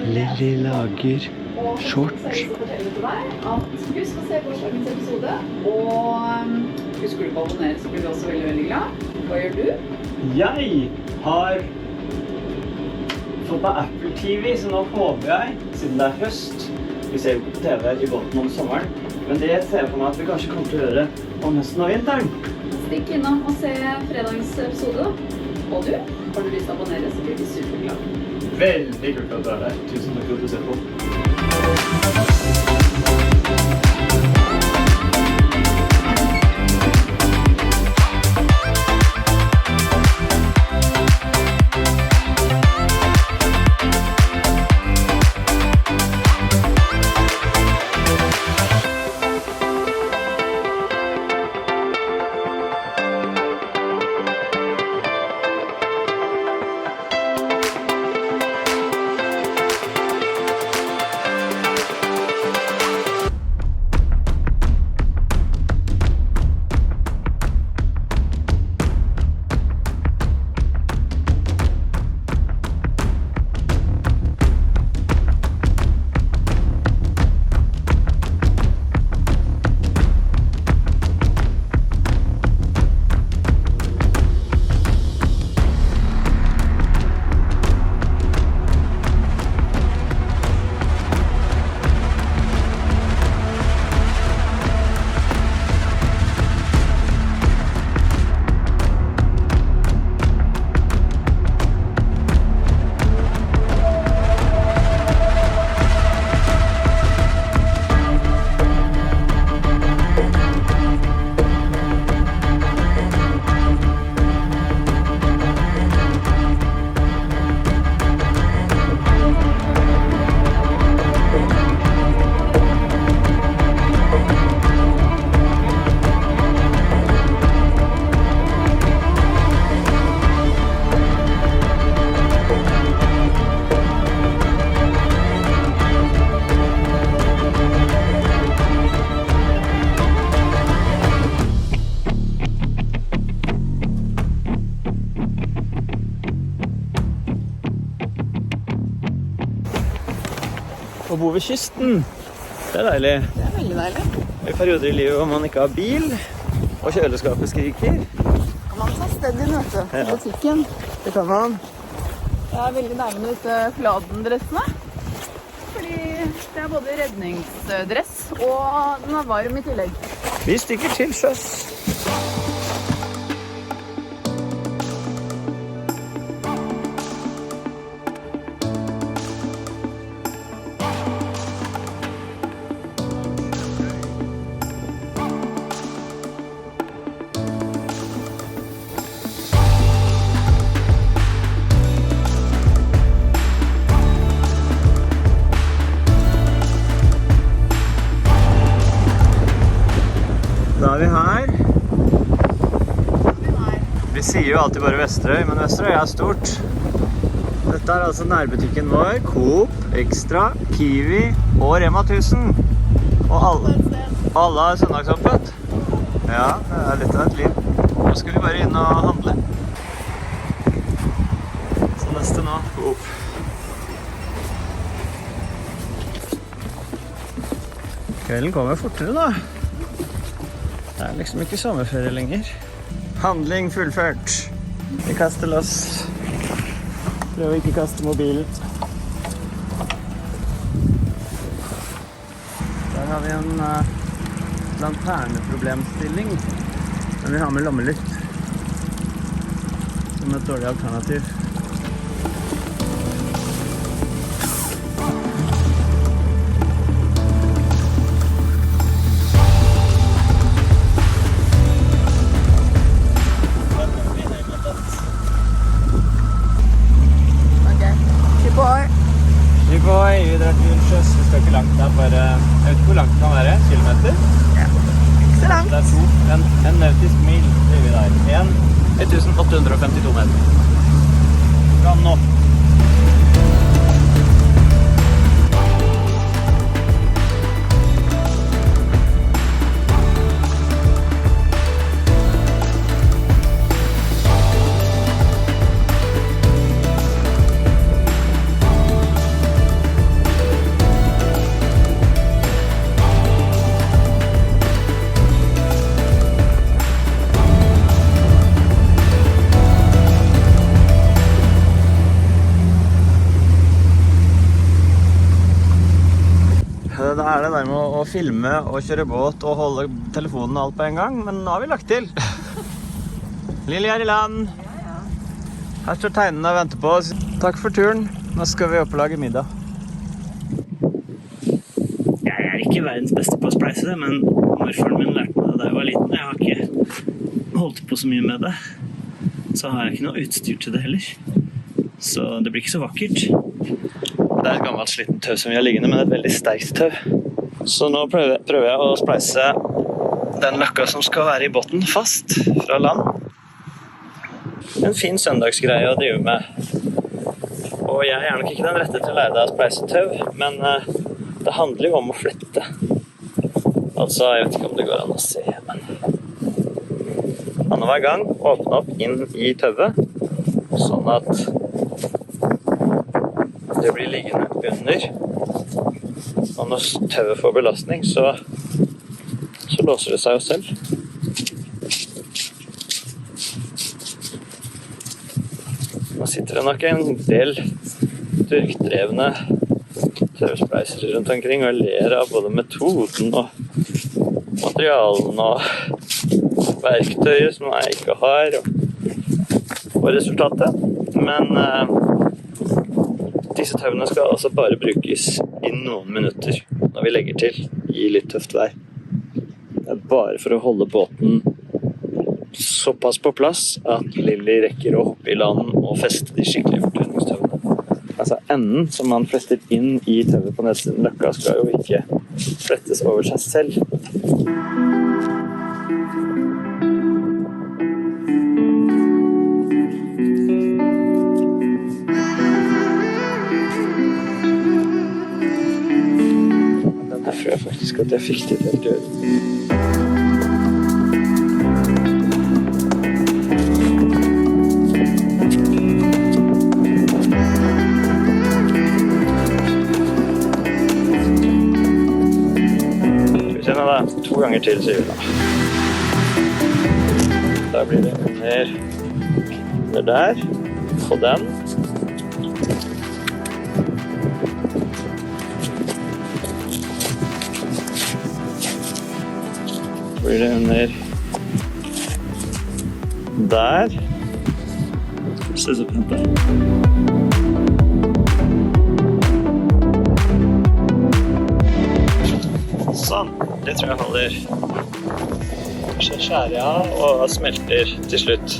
Lilly lager short. Husk å se gårsdagens episode, og husker du på å abonnere, så blir vi også veldig, veldig glad. Hva gjør du? Jeg har fått meg Apple TV, så nå håper jeg, siden det er høst, vi ser jo på TV i båten om sommeren, men det ser jeg for meg at vi kanskje kommer til å gjøre om høsten og vinteren. Stikk innom og se fredagens episode. Og du, har du lyst til å abonnere, så blir vi superglad. Veldig kult at du er der. Tusen takk for at du ser på. Å bo ved kysten, det er deilig. Det er veldig deilig. I perioder i livet hvor man ikke har bil, og kjøleskapet skriker. Kan man ta sted i møte på butikken? Det kan man. Det er veldig deilig med disse fladendressene. Fordi det er både redningsdress, og den er varm i tillegg. Vi stikker til sjøs. Da er vi her. Vi sier jo alltid bare Vesterøy, men Vesterøy er stort. Dette er altså nærbutikken vår, Coop, Extra, Kiwi og Rema 1000. Og alle har søndagsåpent. Ja, det er litt av et liv. Nå skal vi bare inn og handle. Så neste nå, Coop. Kvelden kommer fortere da. Det er liksom ikke sommerferie lenger. Handling fullført. Vi kaster loss. Prøv å ikke kaste mobilen. Der har vi en lanterneproblemstilling. Men vi har med lommelykt som et dårlig alternativ. Vi drar til sjøs, vi skal ikke langt der, bare, jeg vet ikke hvor langt det kan være, kilometer? Ja, ikke så langt. Det er en nautisk mil, sier vi der. 1852 meter. Fra nå. da det der med å filme og kjøre båt og holde telefonen og alt på en gang, men nå har vi lagt til. Lilly er i land. Her står tegnene og venter på oss. Takk for turen. Nå skal vi opp og lage middag. Jeg er ikke verdens beste på å spleise det, men morfaren min lærte meg det da jeg var liten. Jeg har ikke holdt på så mye med det. Så har jeg ikke noe utstyr til det heller. Så det blir ikke så vakkert. Det er et gammelt slitten tøv som vi har liggende, men et veldig sterkt tøv. Så nå prøver jeg å spleise den løkka som skal være i båten fast fra land. En fin søndagsgreie å drive med. Og jeg er nok ikke den rette til å lære deg å spleise tøv, men det handler jo om å flette. Altså, jeg vet ikke om det går an å se, men annenhver gang åpne opp inn i tøvet, sånn at det blir liggende under. Og når tøvet får belastning, så låser det seg jo selv. Nå sitter det nok en del durkdrevne tøvspleisere rundt omkring og ler av både metoden og materialen og verktøyet som jeg ikke har, og resultatet. Men disse tøvene skal altså bare brukes i noen minutter når vi legger til i litt tøft vær. Det er bare for å holde båten såpass på plass at Lilly rekker å hoppe i land og feste de skikkelige fortøyningstøvene. Altså enden som man fletter inn i tøvet på nedsiden løkka skal jo ikke flettes over seg selv. Den tror jeg faktisk at jeg fikk det til å gjøre. To ganger til, sier vi da. Da blir det under der, på den. Så blir det under der. Se så pent der. Sånn, det tror jeg holder. Så skjærer jeg av og smelter til slutt.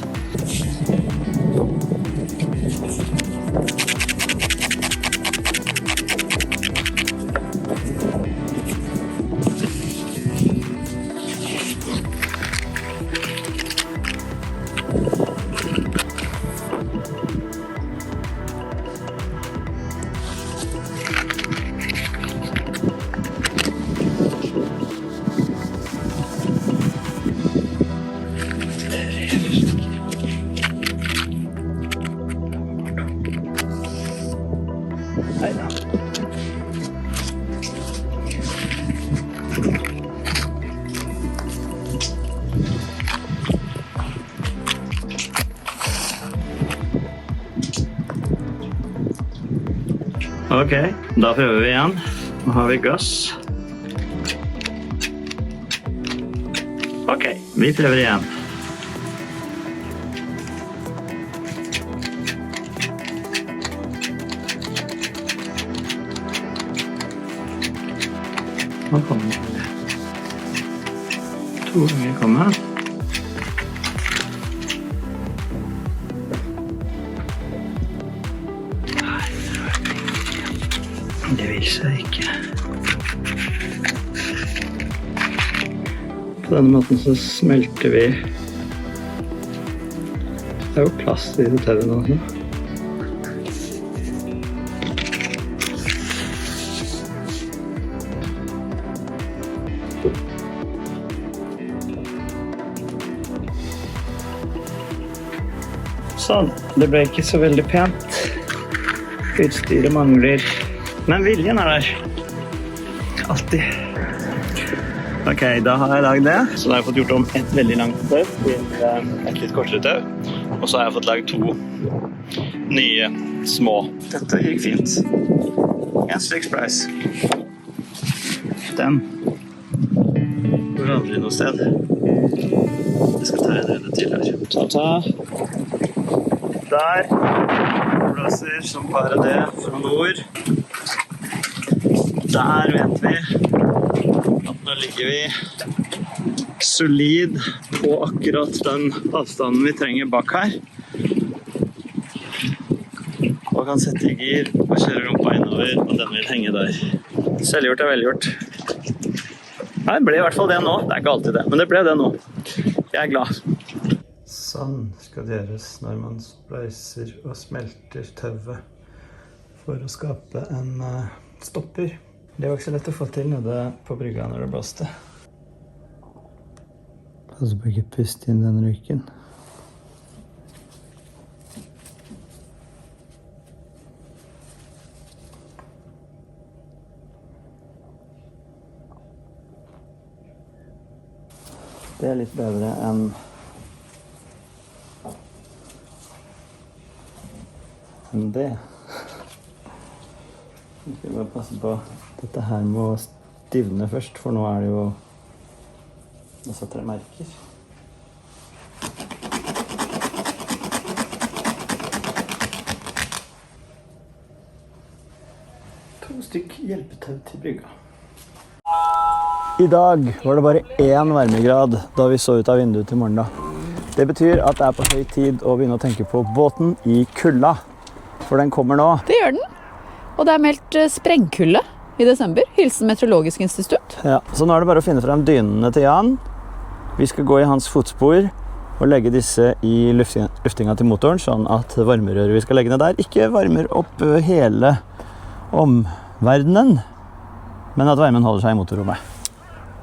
Ok, da prøver vi igjen. Nå har vi gass. Ok, vi prøver igjen. Nå kommer det. 2 ganger kommer den. Det vil seg ikke. På denne måten så smelter vi. Det er jo plass i det tøvet nå. Sånn, det ble ikke så veldig pent. Utstyret mangler. Men viljen er der. Alltid. Ok, da har jeg lagd det. Så da har jeg fått gjort om et veldig langt tøv til et litt kortere tøv. Og så har jeg fått lagd 2 nye små. Dette gikk fint. En slik spleis. den. Går aldri noe sted. Jeg skal tegne det til her. Ta. Der. Blåser som bare det fra nord. Der vet vi at nå ligger vi solid på akkurat den avstanden vi trenger bak her. Og kan sette i gir og kjøre rumpa innover, og den vil henge der. Selvgjort er velgjort. Nei, det ble i hvert fall det nå. Det er ikke alltid det, men det ble det nå. Jeg er glad. Sånn skal det gjøres når man spleiser og smelter tøvet for å skape en stopper. Det var ikke så lett å få til nede på brygga når det blåste. Pass på ikke puste inn den røyken. Det er litt bedre enn det. Vi skal bare passe på dette her må stivne først, for nå er det jo nå setter jeg merker. To stykk hjelpetau til brygga. I dag var det bare 1 varmegrad da vi så ut av vinduet til morgen da. Det betyr at det er på høy tid å begynne å tenke på båten i kulda. For den kommer nå. Det gjør den. Og det er meldt sprengkulde i desember. Hilsen Meteorologisk institutt. Ja, så nå er det bare å finne frem dynene til Jan. Vi skal gå i hans fotspor og legge disse i luftinga til motoren, sånn at varmerøret vi skal legge ned der ikke varmer opp hele omverdenen, men at varmen holder seg i motorrommet.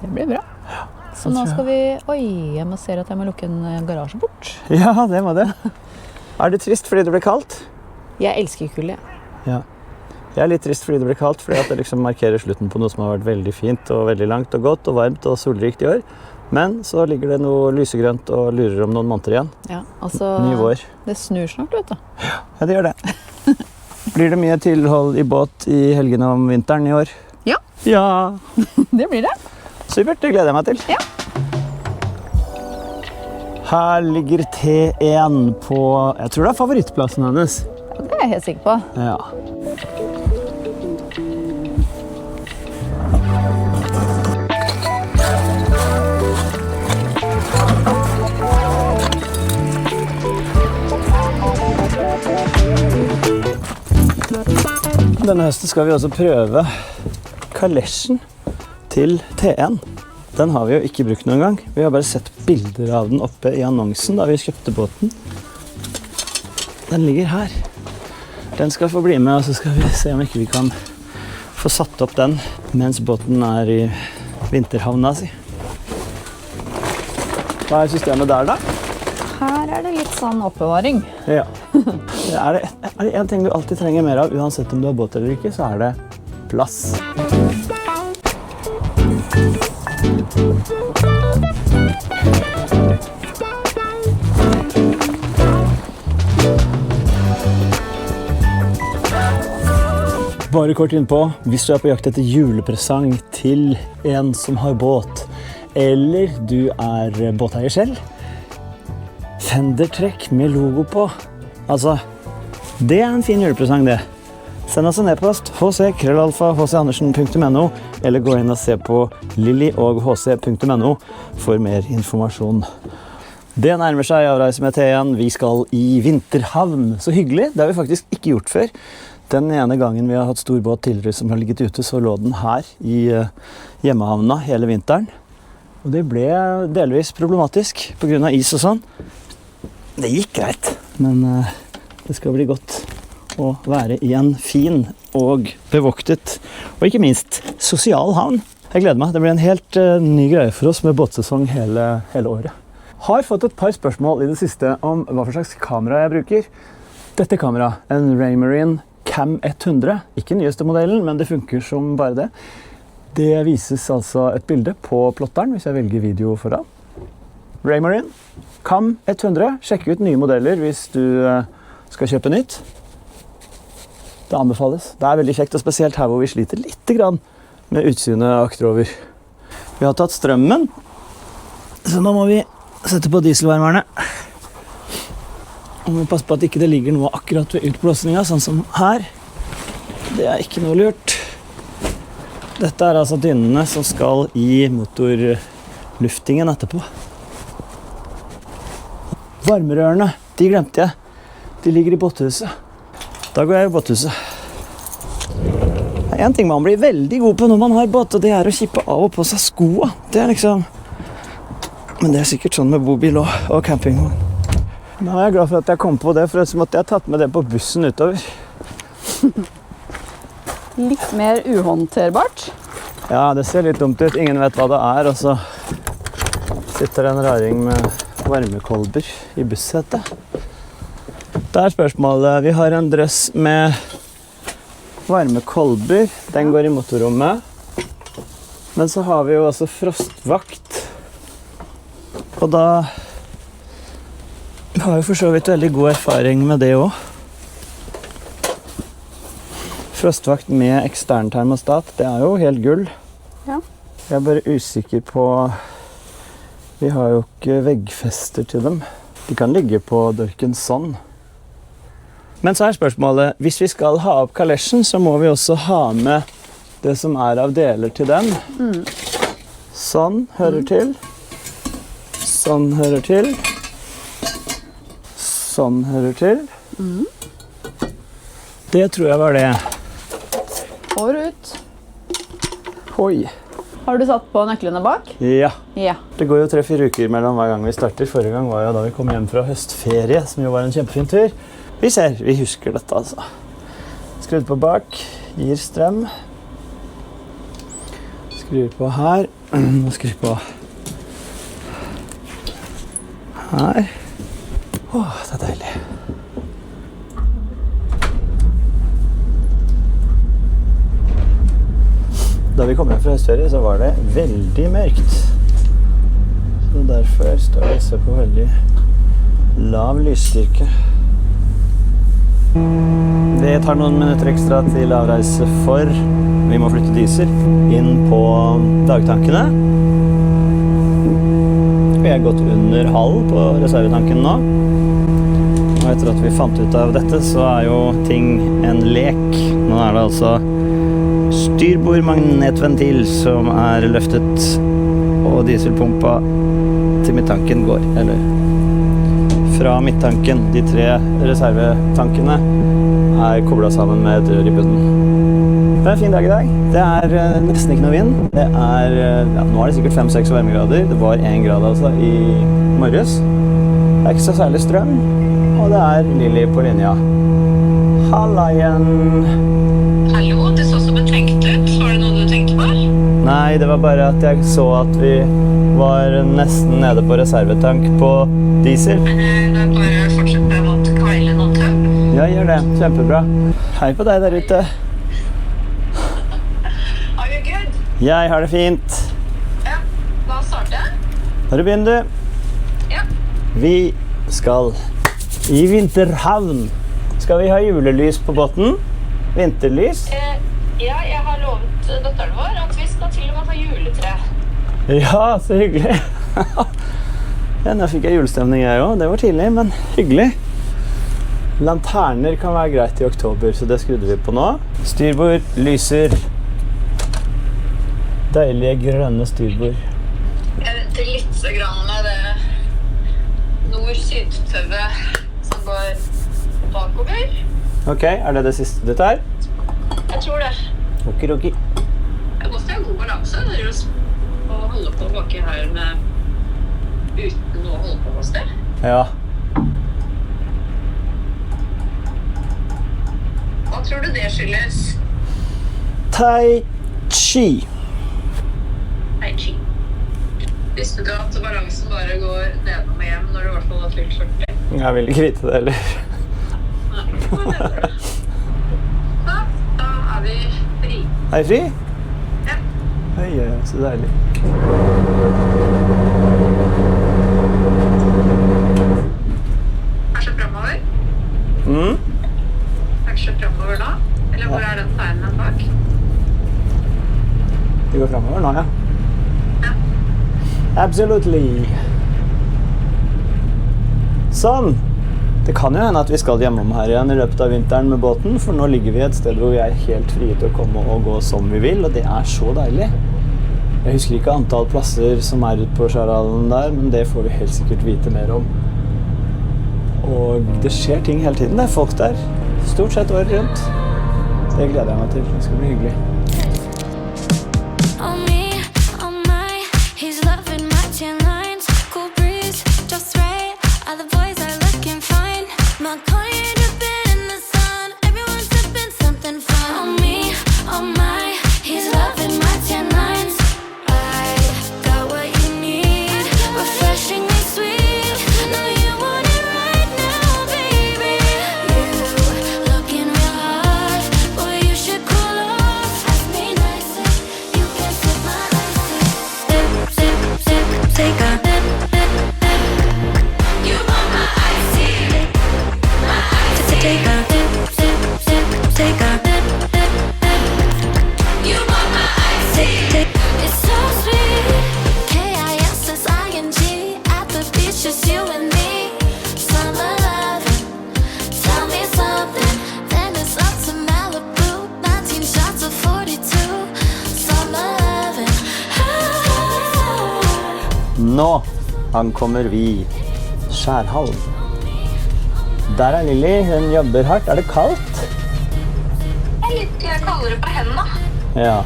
Det blir bra. Så nå skal vi... Oi, jeg må se at jeg må lukke en garasje bort. Ja, det må det. Er det trist fordi det blir kaldt? Jeg elsker kulde. Ja. Jeg er litt trist fordi det blir kaldt, fordi at det liksom markerer slutten på noe som har vært veldig fint og veldig langt og godt og varmt og solrikt i år. Men så ligger det noe lysegrønt og lurer om noen måneder igjen. Ja, altså... Ny vår. Det snur snart, vet du. Ja, det gjør det. Blir det mye tilhold i båt i helgene om vinteren i år? Ja. Ja. Det blir det. Supert, det gleder jeg meg til. Ja. Her ligger T1 på, jeg tror det er favorittplassen hennes. Det er jeg helt sikker på. Ja. Denne høsten skal vi også prøve kalesjen til T1. Den har vi jo ikke brukt noen gang. Vi har bare sett bilder av den oppe i annonsen da vi kjøpte båten. Den ligger her. Den skal få bli med, og så skal vi se om ikke vi kan få satt opp den mens båten er i vinterhavna si. Hva er systemet der da? Her er det litt sånn oppbevaring. Ja. Er det en ting du alltid trenger mer av, uansett om du har båt eller ikke, så er det plass. Bare kort innpå, hvis du er på jakt etter julepresang til en som har båt, eller du er båteier selv, Fender-trekk med logo på. Altså, det er en fin julepresang det. Send oss en e-post hc@hcandersen.no eller gå inn og se på lillyoghc.no for mer informasjon. Det nærmer seg avreise med T1. Vi skal i vinterhavn. Så hyggelig. Det har vi faktisk ikke gjort før. Den ene gangen vi har hatt stor båt tidligere som har ligget ute, så lå den her i hjemmehavna hele vinteren. Og det ble delvis problematisk på grunn av is og sånn. Det gikk greit, men det skal bli godt å være i en fin og bevoktet, og ikke minst sosial havn. Jeg gleder meg. Det blir en helt ny greie for oss med båtsesong hele året. Har fått et par spørsmål i det siste om hva for slags kamera jeg bruker. Dette kameraet, en Raymarine Cam 100, ikke nyeste modellen, men det funker som bare det. Det vises altså et bilde på plotteren hvis jeg velger video foran. Raymarine Cam 100. Sjekk ut nye modeller hvis du skal kjøpe nytt. Det anbefales. Det er veldig kjekt, og spesielt her hvor vi sliter litt grann med utsynet akterover. Vi har tatt strømmen, så nå må vi sette på dieselvarmerne. Og vi passer på at ikke det ligger noe akkurat ved utblåsninga, sånn som her. Det er ikke noe lurt. Dette er altså dynnene som skal i motorluftingen etterpå. Varmerørene, de glemte jeg. De ligger i båthuset. Da går jeg i båthuset. Det er en ting man blir veldig god på når man har båt, og det er å kippe av og på seg skoa. Det er liksom... Men det er sikkert sånn med bobil og campingvogn. Nå er jeg glad for at jeg kom på det, for ellers måtte jeg tatt med det på bussen utover. Litt mer uhåndterbart. Ja, det ser litt dumt ut. Ingen vet hva det er, og så sitter en raring med varmekolber i bussetet. Det er spørsmålet. Vi har en drøss med varmekolber. Den går i motorrommet. Men så har vi jo også frostvakt. Og da har jeg for så vidt veldig god erfaring med det også. Frostvakt med ekstern termostat, det er jo helt gull. Ja. Jeg er bare usikker på... Vi har jo ikke veggfester til dem. De kan ligge på dørken sånn. Men så er spørsmålet, hvis vi skal ha opp kalesjen, så må vi også ha med det som er av deler til den. Sånn hører til. Sånn hører til. Sånn hører til. Det tror jeg var det. Og ut. Oi. Har du satt på nøklene bak? Ja. Ja. Det går jo 3-4 uker mellom hver gang vi starter. Forrige gang var jo da vi kom hjem fra høstferie, som jo var en kjempefin tur. Vi ser, vi husker dette altså. Skrudd på bak, gir strøm. Skrur på her, og skrur på her. Åh, det er deilig. Da vi kom hjem fra høstferie, så var det veldig mørkt. Så derfor står disse på veldig lav lysstyrke. Det tar noen minutter ekstra til avreise for vi må flytte diesel inn på dagtankene. Vi er gått under halv på reservetanken nå. Og etter at vi fant ut av dette, så er jo ting en lek. Nå er det altså styrbord magnetventil som er løftet, og dieselpumpa til midttanken går, eller fra midttanken. De 3 reservetankene er koblet sammen med et rør i bunnen. Det er en fin dag i dag. Det er nesten ikke noe vind. Det er, ja, nå er det sikkert 5-6 varmegrader. Det var 1 grad altså i morges. Det er ikke så særlig strøm, og det er Lili på linja. Halla igjen! Hallo, det så så betenkt ut. Var det noe du tenkte på? Nei, det var bare at jeg så at vi var nesten nede på reservetank på diesel. Bare fortsette å kveile noen tøm. Ja, gjør det. Kjempebra. Hei på deg der ute. Are you good? Jeg har det fint. Ja, da starter jeg. Bare begynn du. Ja. Vi skal i Vinterhavn. Skal vi ha julelys på båten? Vinterlys? Ja, jeg har lovet datteren vår at vi skal til og med ha juletre. Ja, så hyggelig. Ja, nå fikk jeg julestemning jeg også. Det var tidlig, men hyggelig. Lanterner kan være greit i oktober, så det skrudde vi på nå. Styrbord lyser. Deilige grønne styrbord. Jeg venter litt så grann med det nord-syd-tøvet som går bakover. Ok, er det det siste du tar? Jeg tror det. Okidoki. Jeg må ha god balanse. Det er å holde på baki her med uten noe å holde på med sted. Ja. Hva tror du det skyldes? Tai Chi. Tai Chi. Visste du at balansen bare går nedom og hjem når du i hvert fall har fylt 40? Jeg vil ikke vite det heller. Nei, hva mener du? Da er vi fri. Er du fri? Ja. Oi, så deilig. Kanskje fremover? Kanskje fremover da? Eller hvor er den tegnen bak? Vi går fremover nå, ja. Absolutely. Sånn. Det kan jo hende at vi skal hjemom her igjen I løpet av vinteren med båten, for nå ligger vi et sted hvor vi helt frie til å komme og gå som vi vil, og det så deilig. Jeg husker ikke antall plasser som ute på Skjærhallen der, men det får vi helt sikkert vite mer om. Og det skjer ting hele tiden, det folk der. Stort sett året rundt. Det gleder jeg meg til. Det skal bli hyggelig. Nå ankommer vi Skjærhallen. Der Lilly, hun jobber hardt. Det kaldt? Det litt kaldere på hendene. Ja.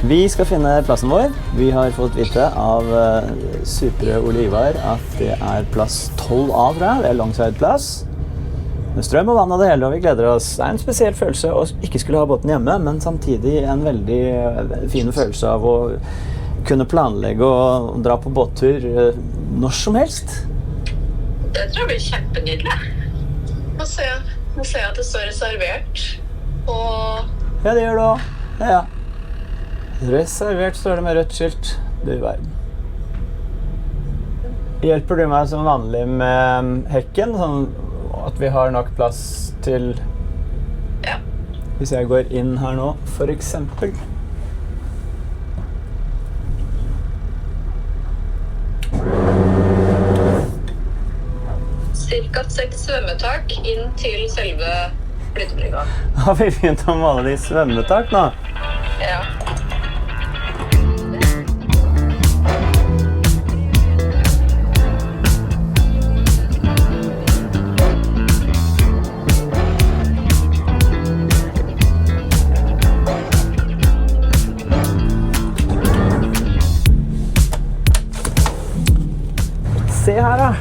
Vi skal finne plassen vår. Vi har fått vite av supre Olivar at det plass 12A, tror jeg. Det longside-plass. Med strøm og vann og det hele, og vi gleder oss. Det en spesiell følelse å ikke skulle ha båten hjemme, men samtidig en veldig fin følelse av å kunne planlegge og dra på båttur når som helst. Det tror jeg blir kjempenydelig. Nå ser jeg at det står reservert. Og... Ja, det gjør det også. Ja. Reservert står det med rødt skilt. Du verden. Hjelper du meg som vanlig med hekken, sånn at vi har nok plass til... Ja. Hvis jeg går inn her nå, for eksempel. Cirka 6 svømmetak inn til selve flytebrygga. Har vi begynt å måle de svømmetak nå? Ja. Se her da.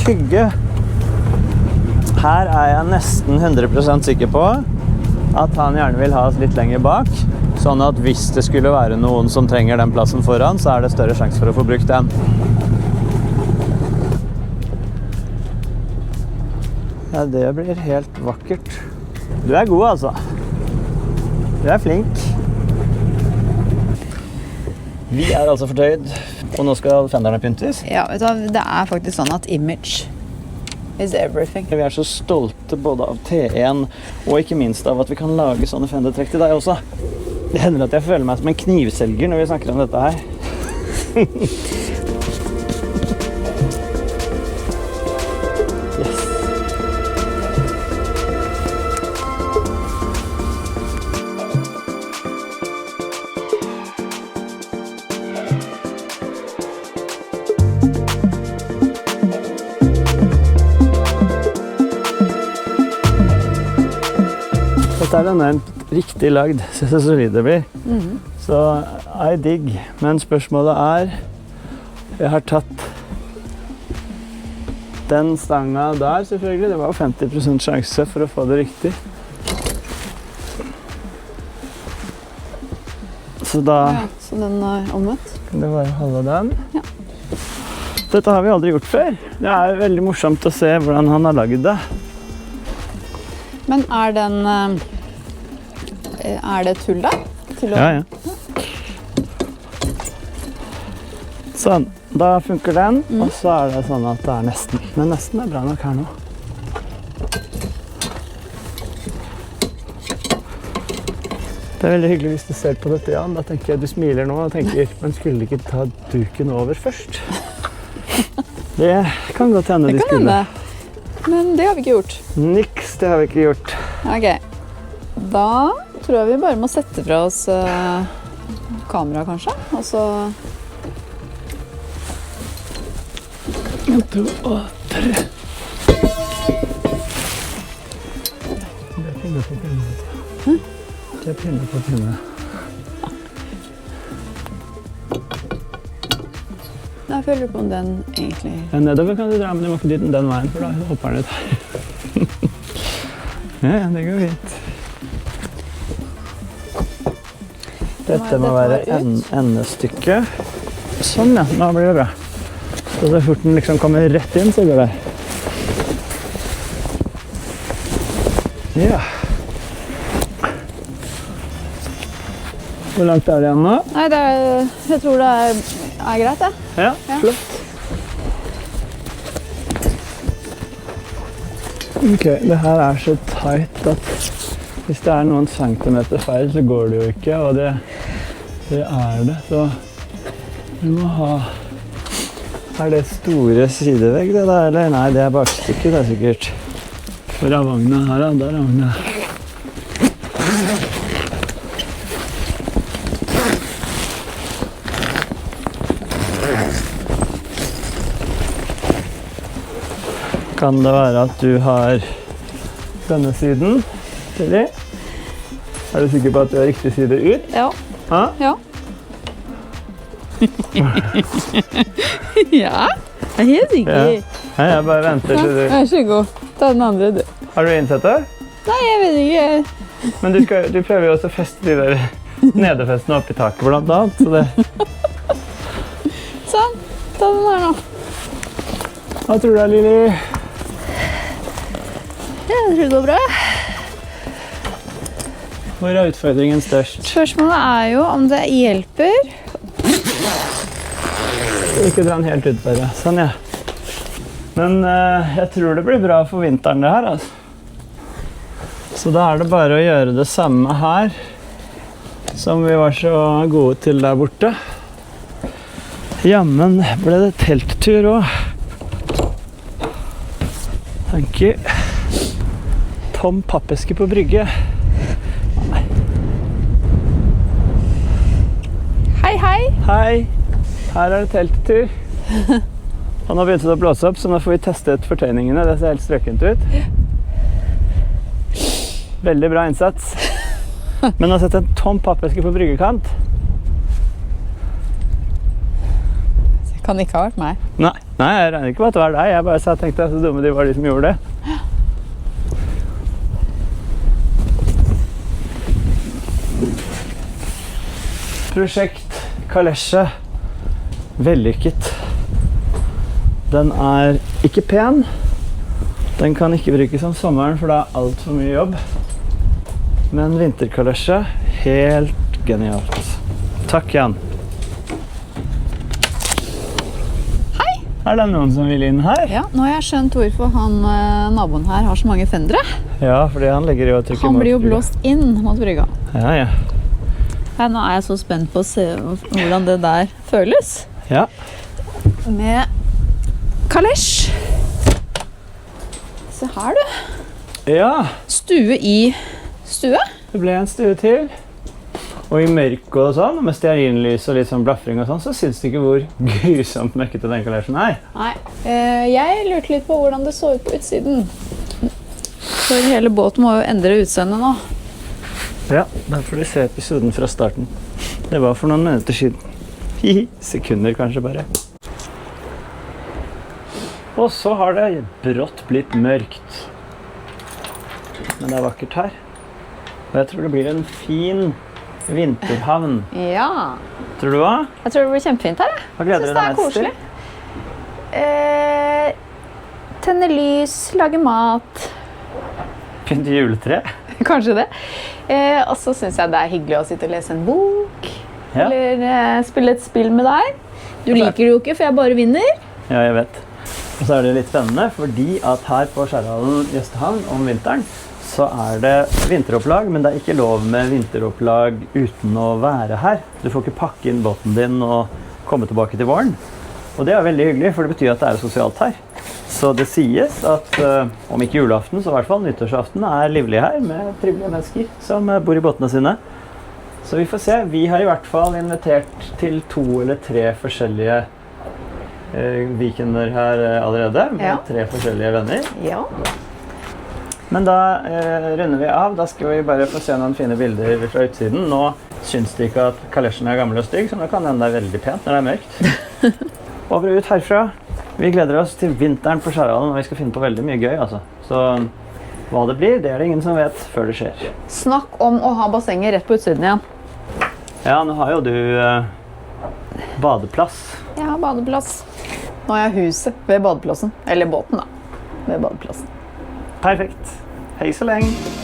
Hygge. Her jeg nesten 100% sikker på at han gjerne vil ha oss litt lenger bak, sånn at hvis det skulle være noen som trenger den plassen foran, så det større sjanse for å få brukt den. Ja, det blir helt vakkert. Du god, altså. Du flink. Vi altså fortøyd, og nå skal fenderne pyntes. Ja, vet du, det faktisk sånn at image is everything. Vi så stolte både av T1 og ikke minst av at vi kan lage sånne fendertrekk til deg også. Det hender at jeg føler meg som en knivselger når vi snakker om dette her. Yes. Dette den riktig lagd, se så solid det blir. Så jeg digg, men spørsmålet jeg har tatt den stanga der selvfølgelig, det var 50% sjanse for å få det riktig. Så da så den omvendt. Kan det bare holde den. Ja. Dette har vi aldri gjort før. Det veldig morsomt å se hvordan han har laget det. Men er det tull da? Ja. Sånn, da funker den, og så er det sånn at det er nesten. Men nesten er bra nok her nå. Det er veldig hyggelig hvis du ser på dette, Jan. Da tenker jeg du smiler nå og tenker, men skulle ikke ta duken over først? Det kan godt hende de skulle. Det. Men det har vi ikke gjort. Niks, det har vi ikke gjort. Ok, da tror jeg vi bare må sette fra oss kamera kanskje, og så... 1, 2 og 3. Det er pinne på pinne. Det er pinne på pinne. Jeg føler på om den egentlig... Nedover kan du dra, men du må ikke dit den veien, for da hopper den ut her. Ja, det går fint. Dette må være endestykket. Sånn, ja. Nå blir det bra. Så fort den liksom kommer rett inn, så går det. Ja. Hvor langt er det igjen nå? Nei, jeg tror det er greit, det. Ja, flott. Ok, det her er så tight at hvis det er noen centimeter feil, så går det jo ikke, og det er det, så vi må ha... Er det store sidevegg det der, eller? Nei, det er bakstykket, det er sikkert. Hvor er vogna her, da? Der er vogna. Kan det være at du har denne siden, Tilly? Er du sikker på at du har riktig side ut? Ja. Hæ? Ja. Ja, jeg er helt sikker. Nei, jeg bare venter til du... Vær så god. Ta den andre, du. Har du innsett det? Nei, jeg vet ikke. Men du prøver jo også å feste de der nedefestene opp i taket blant annet, så det... Sånn, ta den her nå. Hva tror du, Lili? Jeg tror det går bra. Hvor er utfordringen størst? Spørsmålet er jo om det hjelper. Ikke dra den helt ut bare. Sånn, ja. Men jeg tror det blir bra for vinteren det her, altså. Så da er det bare å gjøre det samme her, som vi var så gode til der borte. Jammen ble det telttur også. Thank you. Tom pappeske på brygge. Hei, hei. Hei. Her er det telttur. Og nå begynte det å blåse opp, så nå får vi teste ut fortøyningene. Det ser helt strøkent ut. Veldig bra innsats. Men å sette en tom pappeske på bryggekant. Det kan ikke ha vært meg. Nei, jeg regner ikke med at det var deg. Jeg bare tenkte at så dumme de var de som gjorde det. Prosjekt Kalesje. Vellykket. Den er ikke pen. Den kan ikke brukes om sommeren, for det er alt for mye jobb. Men vinterkalesje, helt genialt. Takk, Jan. Hei! Er det noen som vil inn her? Ja, nå har jeg skjønt hvorfor naboen her har så mange fendere. Ja, fordi han legger jo og trykker Han mot blir jo brygga. blåst inn mot brygga. Ja. Nei, nå er jeg så spent på å se hvordan det der føles. Ja. Med kalesj. Se her, du. Ja, Stue i stue. det ble en stue til. Og i mørk og sånn, med stearinlys og litt sånn blaffring og sånn, så synes du ikke hvor grusomt møkkete den kalesjen er. Nei, jeg lurte litt på hvordan det så ut på utsiden. For hele båten må jo endre utseende nå. Ja, da får du se episoden fra starten. Det var for noen minutter siden. Sekunder kanskje bare. Og så har det brått blitt mørkt. Men det er vakkert her. Og jeg tror det blir en fin vinterhavn. Ja, Tror du hva? jeg tror det blir kjempefint her. Hva gleder du Synes det deg er mest til? koselig. Tenne lys, lage mat. Pynte juletre. Kanskje det. Og så synes jeg det er hyggelig å sitte og lese en bok. Ja. Eller spille et spill med deg. Du liker det jo ikke, for jeg bare vinner. Ja, jeg vet. Og så er det litt spennende, fordi at her på Skjærhallen i Østhavn om vinteren, så er det vinteropplag, men det er ikke lov med vinteropplag uten å være her. Du får ikke pakke inn båten din og komme tilbake til våren. Og det er veldig hyggelig, for det betyr at det er sosialt her. Så det sies at om ikke julaften, så i hvert fall nyttårsaften er livlig her med trivelige mennesker som bor i båtene sine. Så vi får se. Vi har i hvert fall invitert til 2 eller 3 forskjellige weekender her allerede, med 3 forskjellige venner. Ja. Men da runder vi av. Da skal vi bare få se noen fine bilder fra utsiden. Nå syns de ikke at kalesjen er gammel og stygg, så nå kan den være veldig pent når det er mørkt. Over og ut herfra. Vi gleder oss til vinteren på Skjærhallen, og vi skal finne på veldig mye gøy, altså. Så hva det blir, det er det ingen som vet før det skjer. Snakk om å ha bassenget rett på utsiden igjen. Ja, nå har jo du badeplass. Jeg har badeplass. Nå har jeg huset ved badeplassen. Eller båten da, ved badeplassen. Perfekt. Hei så lenge.